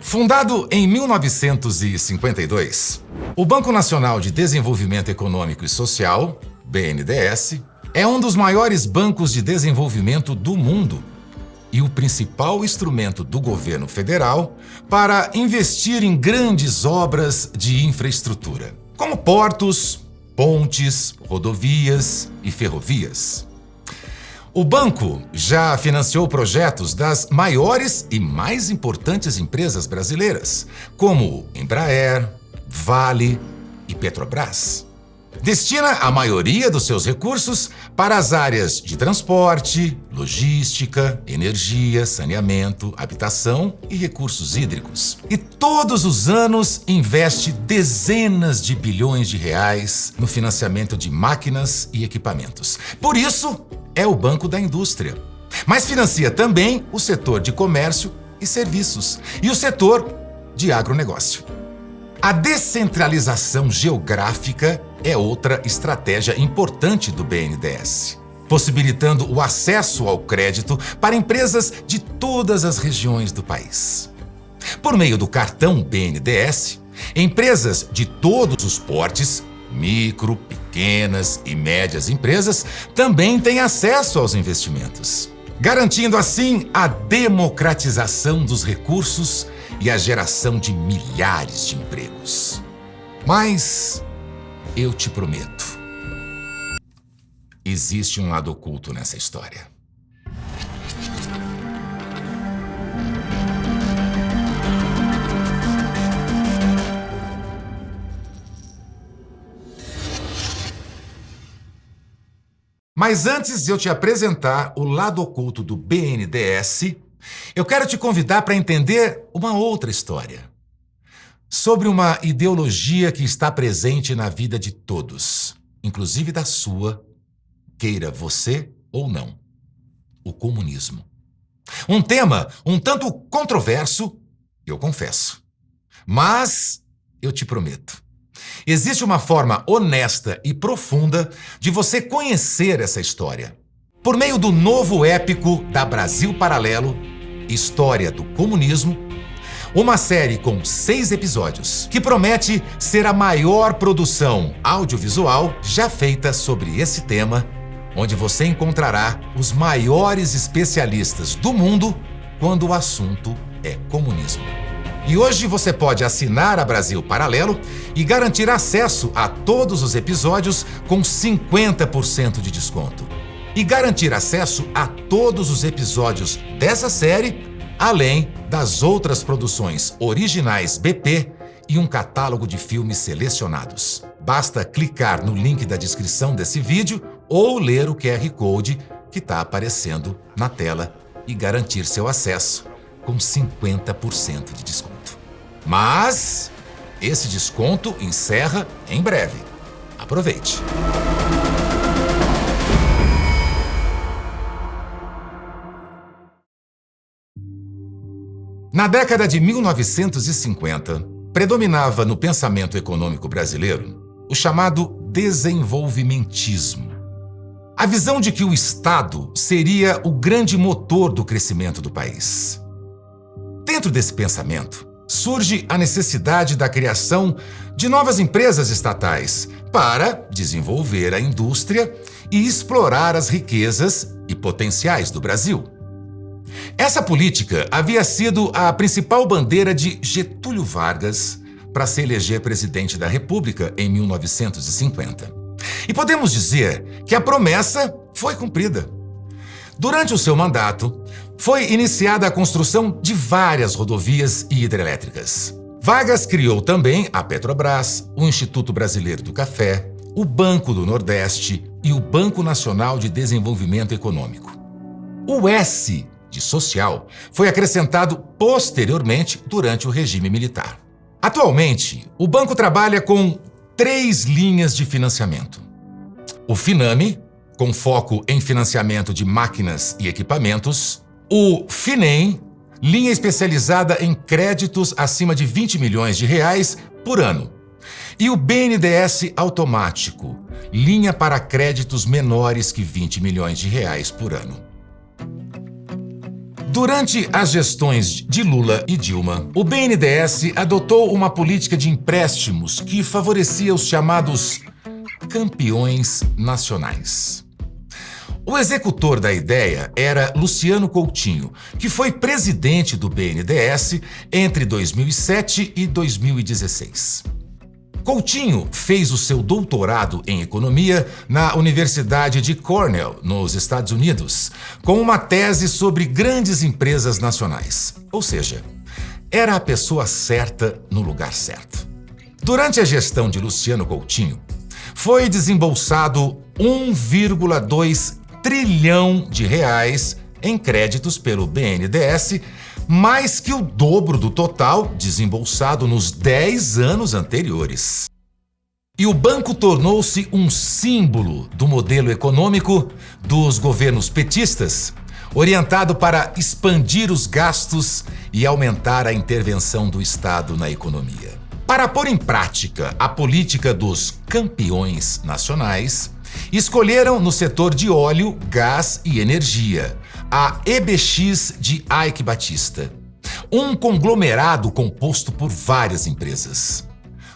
Fundado em 1952, o Banco Nacional de Desenvolvimento Econômico e Social, BNDES, é um dos maiores bancos de desenvolvimento do mundo e o principal instrumento do governo federal para investir em grandes obras de infraestrutura, como portos, pontes, rodovias e ferrovias. O banco já financiou projetos das maiores e mais importantes empresas brasileiras, como Embraer, Vale e Petrobras. Destina a maioria dos seus recursos para as áreas de transporte, logística, energia, saneamento, habitação e recursos hídricos. E todos os anos investe dezenas de bilhões de reais no financiamento de máquinas e equipamentos. Por isso, é o Banco da Indústria. Mas financia também o setor de comércio e serviços e o setor de agronegócio. A descentralização geográfica é outra estratégia importante do BNDES, possibilitando o acesso ao crédito para empresas de todas as regiões do país. Por meio do cartão BNDES, empresas de todos os portes, micro, pequenas e médias empresas, também têm acesso aos investimentos, garantindo assim a democratização dos recursos e a geração de milhares de empregos. Mas eu te prometo, existe um lado oculto nessa história. Mas antes de eu te apresentar o lado oculto do BNDES, eu quero te convidar para entender uma outra história. Sobre uma ideologia que está presente na vida de todos, inclusive da sua, queira você ou não: o comunismo. Um tema um tanto controverso, eu confesso. Mas eu te prometo, existe uma forma honesta e profunda de você conhecer essa história. Por meio do novo épico da Brasil Paralelo, História do Comunismo, uma série com 6 episódios, que promete ser a maior produção audiovisual já feita sobre esse tema, onde você encontrará os maiores especialistas do mundo quando o assunto é comunismo. E hoje você pode assinar a Brasil Paralelo e garantir acesso a todos os episódios com 50% de desconto. E garantir acesso a todos os episódios dessa série, além das outras produções originais BP e um catálogo de filmes selecionados. Basta clicar no link da descrição desse vídeo ou ler o QR Code que está aparecendo na tela e garantir seu acesso com 50% de desconto. Mas esse desconto encerra em breve. Aproveite! Na década de 1950, predominava no pensamento econômico brasileiro o chamado desenvolvimentismo. A visão de que o Estado seria o grande motor do crescimento do país. Dentro desse pensamento, surge a necessidade da criação de novas empresas estatais para desenvolver a indústria e explorar as riquezas e potenciais do Brasil. Essa política havia sido a principal bandeira de Getúlio Vargas para se eleger presidente da República em 1950. E podemos dizer que a promessa foi cumprida. Durante o seu mandato, foi iniciada a construção de várias rodovias e hidrelétricas. Vargas criou também a Petrobras, o Instituto Brasileiro do Café, o Banco do Nordeste e o Banco Nacional de Desenvolvimento Econômico. O S de social foi acrescentado posteriormente durante o regime militar. Atualmente, o banco trabalha com 3 linhas de financiamento. O Finame, com foco em financiamento de máquinas e equipamentos. O Finem, linha especializada em créditos acima de 20 milhões de reais por ano. E o BNDES Automático, linha para créditos menores que 20 milhões de reais por ano. Durante as gestões de Lula e Dilma, o BNDES adotou uma política de empréstimos que favorecia os chamados campeões nacionais. O executor da ideia era Luciano Coutinho, que foi presidente do BNDES entre 2007 e 2016. Coutinho fez o seu doutorado em economia na Universidade de Cornell, nos Estados Unidos, com uma tese sobre grandes empresas nacionais. Ou seja, era a pessoa certa no lugar certo. Durante a gestão de Luciano Coutinho, foi desembolsado 1,2 trilhão de reais em créditos pelo BNDES, mais que o dobro do total desembolsado nos 10 anos anteriores. E o banco tornou-se um símbolo do modelo econômico dos governos petistas, orientado para expandir os gastos e aumentar a intervenção do Estado na economia. Para pôr em prática a política dos campeões nacionais, escolheram no setor de óleo, gás e energia a EBX de Eike Batista, um conglomerado composto por várias empresas.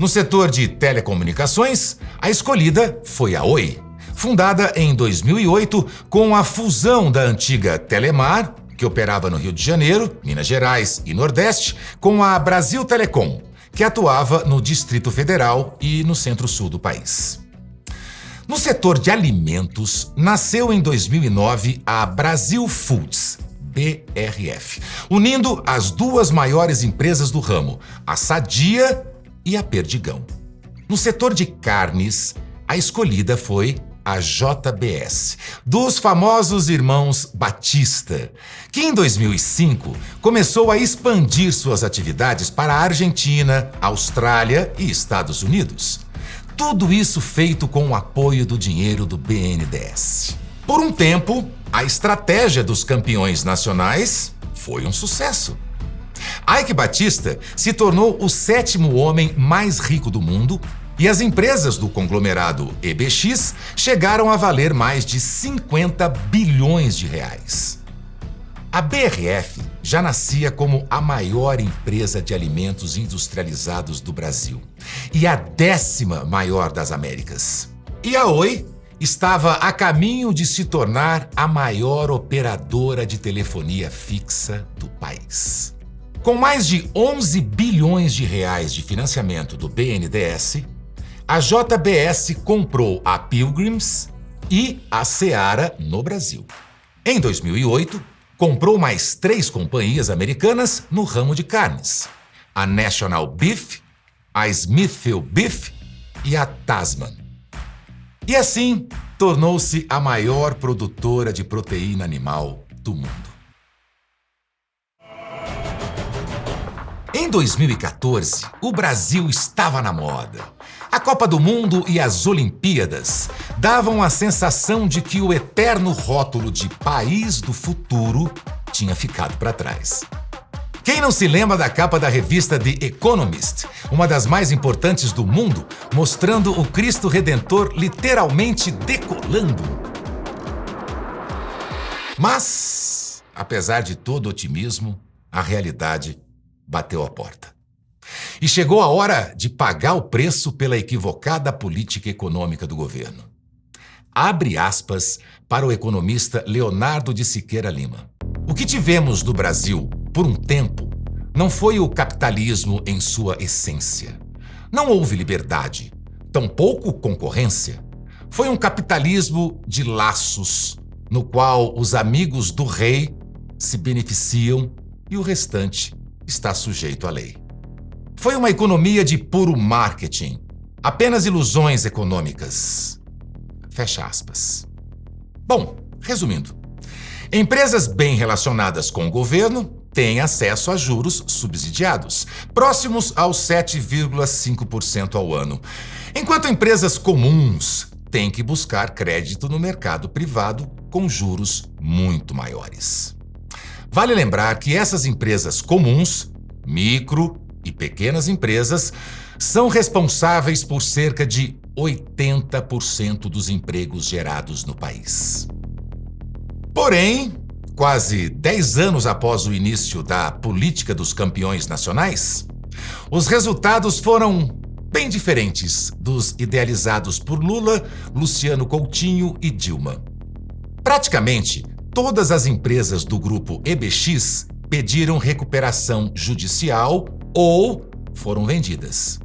No setor de telecomunicações, a escolhida foi a Oi, fundada em 2008 com a fusão da antiga Telemar, que operava no Rio de Janeiro, Minas Gerais e Nordeste, com a Brasil Telecom, que atuava no Distrito Federal e no centro-sul do país. No setor de alimentos, nasceu em 2009 a Brasil Foods, BRF, unindo as duas maiores empresas do ramo, a Sadia e a Perdigão. No setor de carnes, a escolhida foi a JBS, dos famosos irmãos Batista, que em 2005 começou a expandir suas atividades para a Argentina, Austrália e Estados Unidos. Tudo isso feito com o apoio do dinheiro do BNDES. Por um tempo, a estratégia dos campeões nacionais foi um sucesso. Eike Batista se tornou o 7º homem mais rico do mundo e as empresas do conglomerado EBX chegaram a valer mais de 50 bilhões de reais. A BRF já nascia como a maior empresa de alimentos industrializados do Brasil e a 10ª maior das Américas. E a Oi estava a caminho de se tornar a maior operadora de telefonia fixa do país. Com mais de 11 bilhões de reais de financiamento do BNDES, a JBS comprou a Pilgrims e a Seara no Brasil. Em 2008, comprou mais 3 companhias americanas no ramo de carnes: a National Beef, a Smithfield Beef e a Tasman. E assim, tornou-se a maior produtora de proteína animal do mundo. Em 2014, o Brasil estava na moda. A Copa do Mundo e as Olimpíadas davam a sensação de que o eterno rótulo de país do futuro tinha ficado para trás. Quem não se lembra da capa da revista The Economist, uma das mais importantes do mundo, mostrando o Cristo Redentor literalmente decolando? Mas, apesar de todo otimismo, a realidade bateu a porta. E chegou a hora de pagar o preço pela equivocada política econômica do governo. Abre aspas para o economista Leonardo de Siqueira Lima. O que tivemos no Brasil, por um tempo, não foi o capitalismo em sua essência. Não houve liberdade, tampouco concorrência. Foi um capitalismo de laços, no qual os amigos do rei se beneficiam e o restante está sujeito à lei. Foi uma economia de puro marketing, apenas ilusões econômicas. Fecha aspas. Bom, resumindo, empresas bem relacionadas com o governo têm acesso a juros subsidiados, próximos aos 7,5% ao ano, enquanto empresas comuns têm que buscar crédito no mercado privado com juros muito maiores. Vale lembrar que essas empresas comuns, micro e pequenas empresas, são responsáveis por cerca de 80% dos empregos gerados no país. Porém, quase 10 anos após o início da política dos campeões nacionais, os resultados foram bem diferentes dos idealizados por Lula, Luciano Coutinho e Dilma. Praticamente todas as empresas do grupo EBX pediram recuperação judicial ou foram vendidas.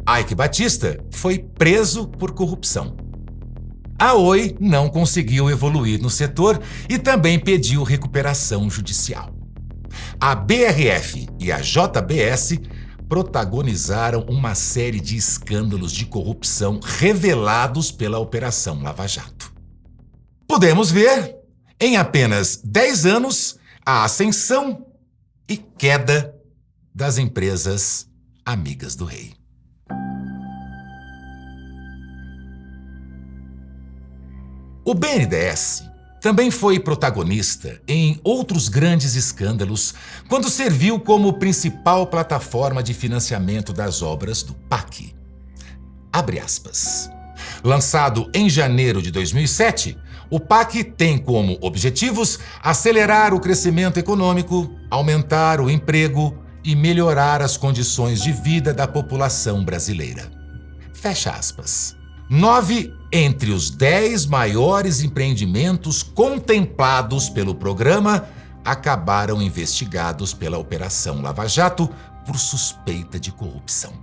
Eike Batista foi preso por corrupção. A Oi não conseguiu evoluir no setor e também pediu recuperação judicial. A BRF e a JBS protagonizaram uma série de escândalos de corrupção revelados pela Operação Lava Jato. Podemos ver, em apenas 10 anos, a ascensão e queda das empresas amigas do rei. O BNDES também foi protagonista em outros grandes escândalos quando serviu como principal plataforma de financiamento das obras do PAC. Abre aspas. Lançado em janeiro de 2007, o PAC tem como objetivos acelerar o crescimento econômico, aumentar o emprego e melhorar as condições de vida da população brasileira. Fecha aspas. 9 entre os 10 maiores empreendimentos contemplados pelo programa acabaram investigados pela Operação Lava Jato por suspeita de corrupção.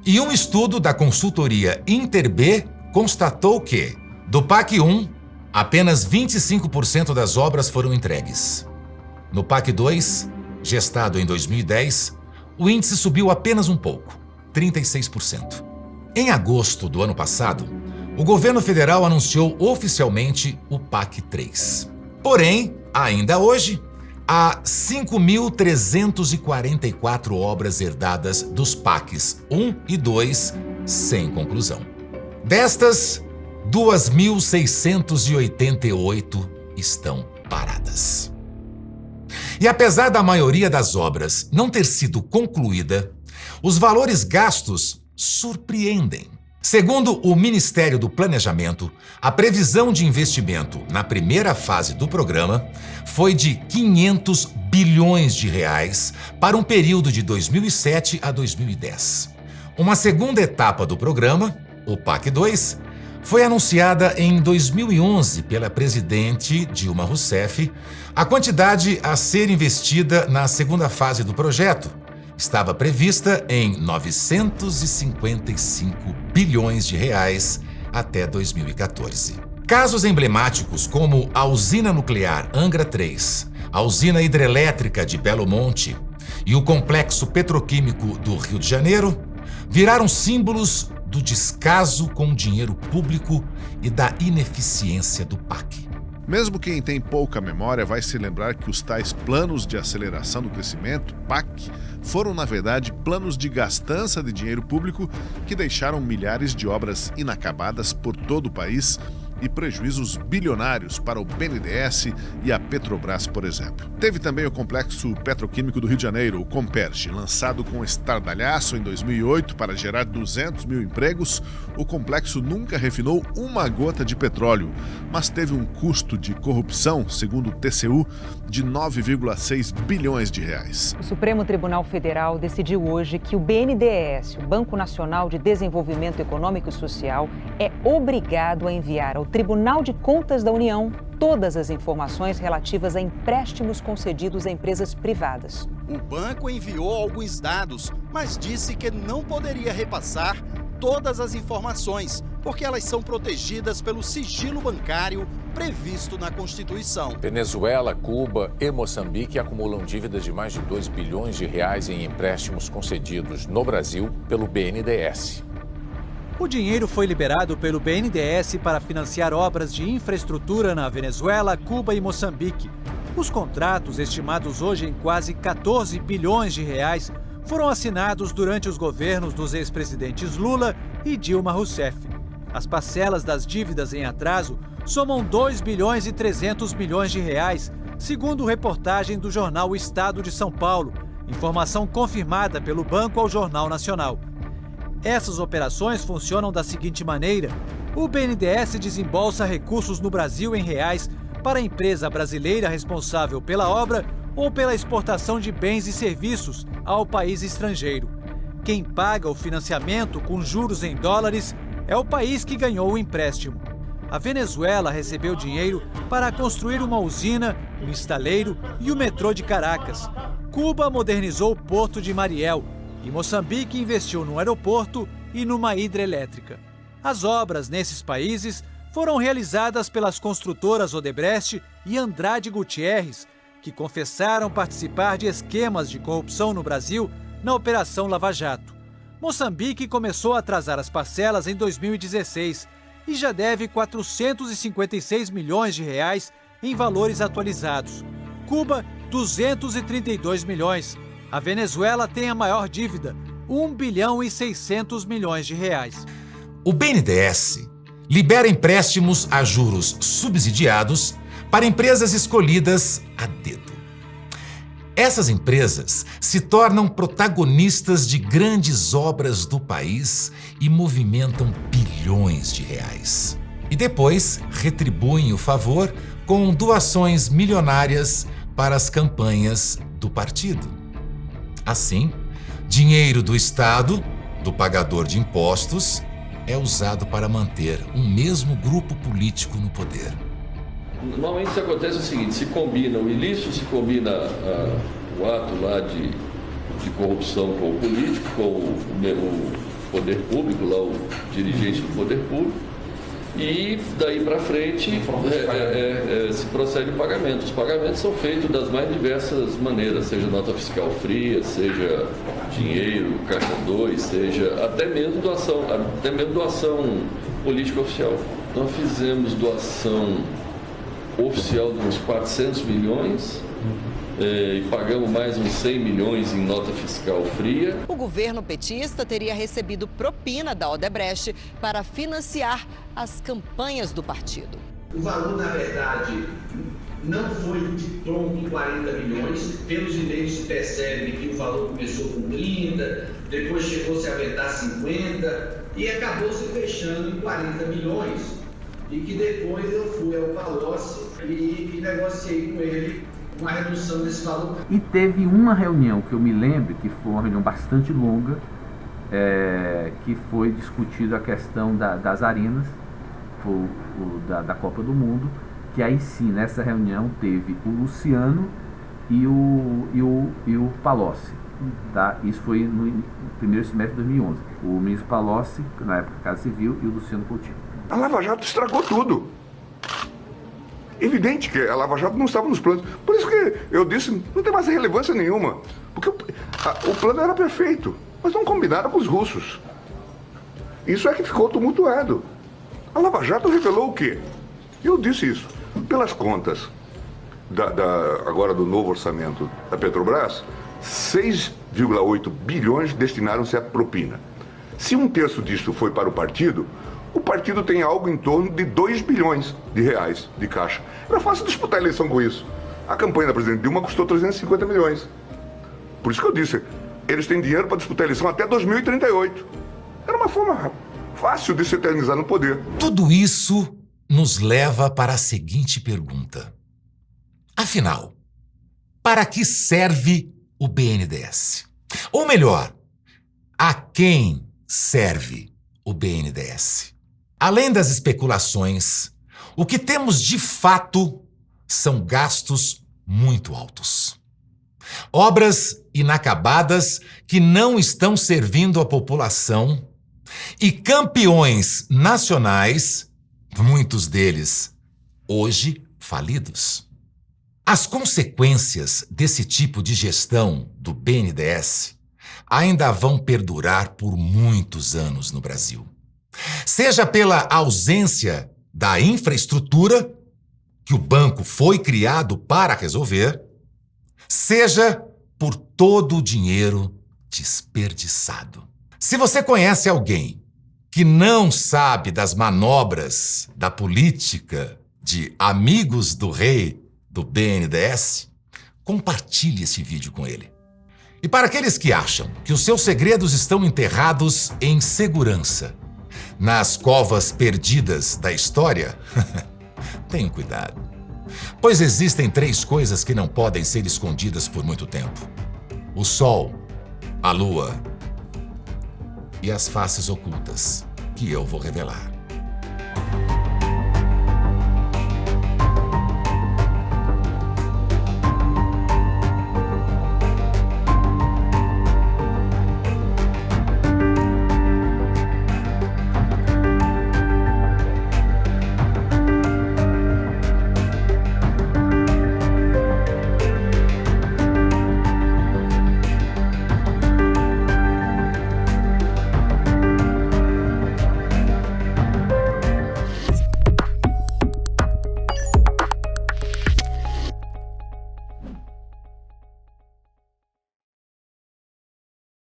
E um estudo da consultoria InterB constatou que, do PAC 1, apenas 25% das obras foram entregues. No PAC 2, gestado em 2010, o índice subiu apenas um pouco, 36%. Em agosto do ano passado, o governo federal anunciou oficialmente o PAC 3. Porém, ainda hoje, há 5.344 obras herdadas dos PACs 1 e 2 sem conclusão. Destas, 2.688 estão paradas. E apesar da maioria das obras não ter sido concluída, os valores gastos surpreendem. Segundo o Ministério do Planejamento, a previsão de investimento na primeira fase do programa foi de 500 bilhões de reais para um período de 2007 a 2010. Uma segunda etapa do programa, o PAC 2, foi anunciada em 2011 pela presidente Dilma Rousseff. A quantidade a ser investida na segunda fase do projeto estava prevista em 955 bilhões de reais até 2014. Casos emblemáticos como a usina nuclear Angra 3, a usina hidrelétrica de Belo Monte e o complexo petroquímico do Rio de Janeiro viraram símbolos do descaso com o dinheiro público e da ineficiência do PAC. Mesmo quem tem pouca memória vai se lembrar que os tais planos de aceleração do crescimento, PAC, foram, na verdade, planos de gastança de dinheiro público que deixaram milhares de obras inacabadas por todo o país e prejuízos bilionários para o BNDES e a Petrobras, por exemplo. Teve também o Complexo Petroquímico do Rio de Janeiro, o Comperj, lançado com estardalhaço em 2008 para gerar 200 mil empregos. O complexo nunca refinou uma gota de petróleo, mas teve um custo de corrupção, segundo o TCU, de 9,6 bilhões de reais. O Supremo Tribunal Federal decidiu hoje que o BNDES, o Banco Nacional de Desenvolvimento Econômico e Social, é obrigado a enviar ao Tribunal de Contas da União todas as informações relativas a empréstimos concedidos a empresas privadas. O banco enviou alguns dados, mas disse que não poderia repassar todas as informações, porque elas são protegidas pelo sigilo bancário previsto na Constituição. Venezuela, Cuba e Moçambique acumulam dívidas de mais de 2 bilhões de reais em empréstimos concedidos no Brasil pelo BNDES. O dinheiro foi liberado pelo BNDES para financiar obras de infraestrutura na Venezuela, Cuba e Moçambique. Os contratos, estimados hoje em quase 14 bilhões de reais, foram assinados durante os governos dos ex-presidentes Lula e Dilma Rousseff. As parcelas das dívidas em atraso somam 2 bilhões e 300 milhões de reais, segundo reportagem do jornal O Estado de São Paulo, informação confirmada pelo banco ao Jornal Nacional. Essas operações funcionam da seguinte maneira: o BNDES desembolsa recursos no Brasil em reais para a empresa brasileira responsável pela obra ou pela exportação de bens e serviços ao país estrangeiro. Quem paga o financiamento com juros em dólares é o país que ganhou o empréstimo. A Venezuela recebeu dinheiro para construir uma usina, um estaleiro e o metrô de Caracas. Cuba modernizou o porto de Mariel e Moçambique investiu no aeroporto e numa hidrelétrica. As obras nesses países foram realizadas pelas construtoras Odebrecht e Andrade Gutierrez, que confessaram participar de esquemas de corrupção no Brasil na Operação Lava Jato. Moçambique começou a atrasar as parcelas em 2016 e já deve 456 milhões de reais em valores atualizados. Cuba, 232 milhões. A Venezuela tem a maior dívida, 1 bilhão e 600 milhões de reais. O BNDES libera empréstimos a juros subsidiados para empresas escolhidas a dedo. Essas empresas se tornam protagonistas de grandes obras do país e movimentam bilhões de reais. E depois retribuem o favor com doações milionárias para as campanhas do partido. Assim, dinheiro do Estado, do pagador de impostos, é usado para manter um mesmo grupo político no poder. Normalmente isso acontece o seguinte, se combina o ilícito, se combina o ato lá de corrupção com o político, com o poder público, lá o dirigente do poder público, e daí para frente se procede o pagamento. Os pagamentos são feitos das mais diversas maneiras, seja nota fiscal fria, seja dinheiro, caixa 2, seja até mesmo doação política oficial. Nós fizemos doação oficial de uns 400 milhões e pagamos mais uns 100 milhões em nota fiscal fria. O governo petista teria recebido propina da Odebrecht para financiar as campanhas do partido. O valor, na verdade, não foi de pronto 40 milhões. Pelos e-mails se percebe que o valor começou com 30, depois chegou-se a vetar 50 e acabou se fechando em 40 milhões. E que depois eu fui ao Palocci e negociei com ele uma redução desse valor. E teve uma reunião que eu me lembro, que foi uma reunião bastante longa, que foi discutida a questão das arenas, foi da Copa do Mundo, que aí sim, nessa reunião teve o Luciano e o Palocci. Tá? Isso foi no primeiro semestre de 2011. O ministro Palocci, na época da Casa Civil, e o Luciano Coutinho. A Lava Jato estragou tudo. Evidente que a Lava Jato não estava nos planos. Por isso que eu disse, não tem mais relevância nenhuma. Porque o plano era perfeito, mas não combinaram com os russos. Isso é que ficou tumultuado. A Lava Jato revelou o quê? Eu disse isso. Pelas contas agora do novo orçamento da Petrobras, 6,8 bilhões destinaram-se à propina. Se um terço disso foi para o partido tem algo em torno de 2 bilhões de reais de caixa. Era fácil disputar a eleição com isso. A campanha da presidente Dilma custou 350 milhões. Por isso que eu disse, eles têm dinheiro para disputar a eleição até 2038. Era uma forma fácil de se eternizar no poder. Tudo isso nos leva para a seguinte pergunta. Afinal, para que serve o BNDES? Ou melhor, a quem serve o BNDES? Além das especulações, o que temos de fato são gastos muito altos. Obras inacabadas que não estão servindo a população e campeões nacionais, muitos deles hoje falidos. As consequências desse tipo de gestão do BNDES ainda vão perdurar por muitos anos no Brasil. Seja pela ausência da infraestrutura que o banco foi criado para resolver, seja por todo o dinheiro desperdiçado. Se você conhece alguém que não sabe das manobras da política de amigos do rei do BNDES, compartilhe esse vídeo com ele. E para aqueles que acham que os seus segredos estão enterrados em segurança nas covas perdidas da história, tenham cuidado. Pois existem 3 coisas que não podem ser escondidas por muito tempo: o Sol, a Lua e as faces ocultas que eu vou revelar.